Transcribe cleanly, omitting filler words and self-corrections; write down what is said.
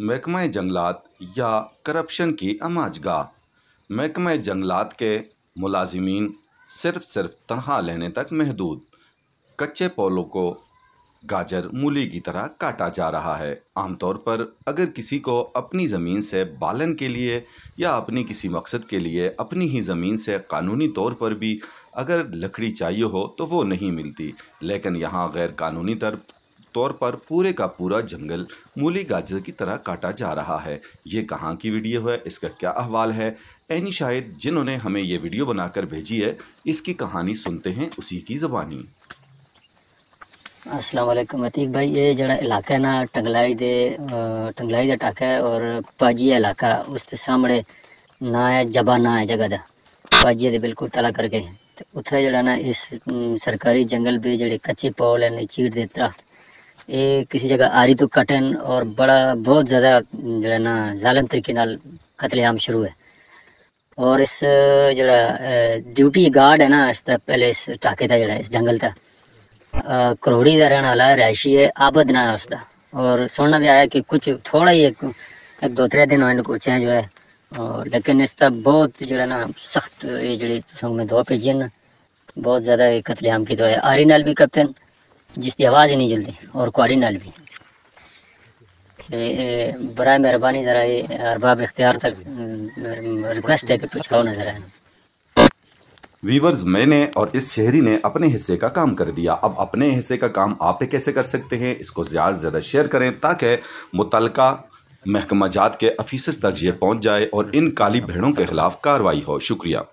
महकमा जंगलात या करप्शन की आमाजगाह। महकमा जंगलात के मुलाजिमीन सिर्फ तनख्वाह लेने तक महदूद। कच्चे पौलों को गाजर मूली की तरह काटा जा रहा है। आमतौर पर अगर किसी को अपनी ज़मीन से बालन के लिए या अपनी किसी मकसद के लिए अपनी ही ज़मीन से कानूनी तौर पर भी अगर लकड़ी चाहिए हो तो वो नहीं मिलती, लेकिन यहाँ गैर कानूनी तौर पर पूरे का पूरा जंगल मूली गाजर की तरह काटा जा रहा है। ये कहाँ की वीडियो है, इसका क्या अहवाल है, ऐनी शायद जिन्होंने हमें ये वीडियो बनाकर भेजी है, इसकी कहानी सुनते हैं उसी की ज़बानी। अस्सलाम वालेकुम अतीक भाई, ये जड़ा इलाका है ना टंगलाई दे टाका है और पाजिया इलाका उसके सामने ना है जबा ना है जगह दा पाजिया दे बिल्कुल तला करके ते उत्थे जड़ा ना इस सरकारी जंगल भी जड़े कच्चे पौल है चीड़ दे दरख्त ये किसी जगह आरी तो कटन और बहुत ज़्यादा जड़ा ना जालिम तरीके नाल कत्लेआम शुरू है। और इस जड़ा ड्यूटी गार्ड है ना इसका पहले इस टाके का जड़ा इस जंगल का करोड़ी का रहने वाला रहायशी है, आबद ना है उसका। और सुनना भी आया कि कुछ थोड़ा ही एक 2-3 दिन होने को चेंज हुआ है, और लेकिन इसका बहुत जो है ना सख्त ये जड़ी संग में दो पेजी ना बहुत ज़्यादा कत्लेआम की तो है। आरी नाल भी कप्तन जिसकी आवाज़ ही नहीं जल्दी और कुआरी नाल भी। बराए मेहरबानी ज़रा ये अरबाब इख्तियार तक रिक्वेस्ट है कि पहुँचाओ नजर आए। वीवर्स, मैंने और इस शहरी ने अपने हिस्से का काम कर दिया। अब अपने हिस्से का काम आप कैसे कर सकते हैं, इसको ज़्यादा से ज़्यादा शेयर करें ताकि मुतल्लिका महकमा जात के ऑफिसर्स तक ये पहुंच जाए और इन काली भेड़ों के खिलाफ कार्रवाई हो। शुक्रिया।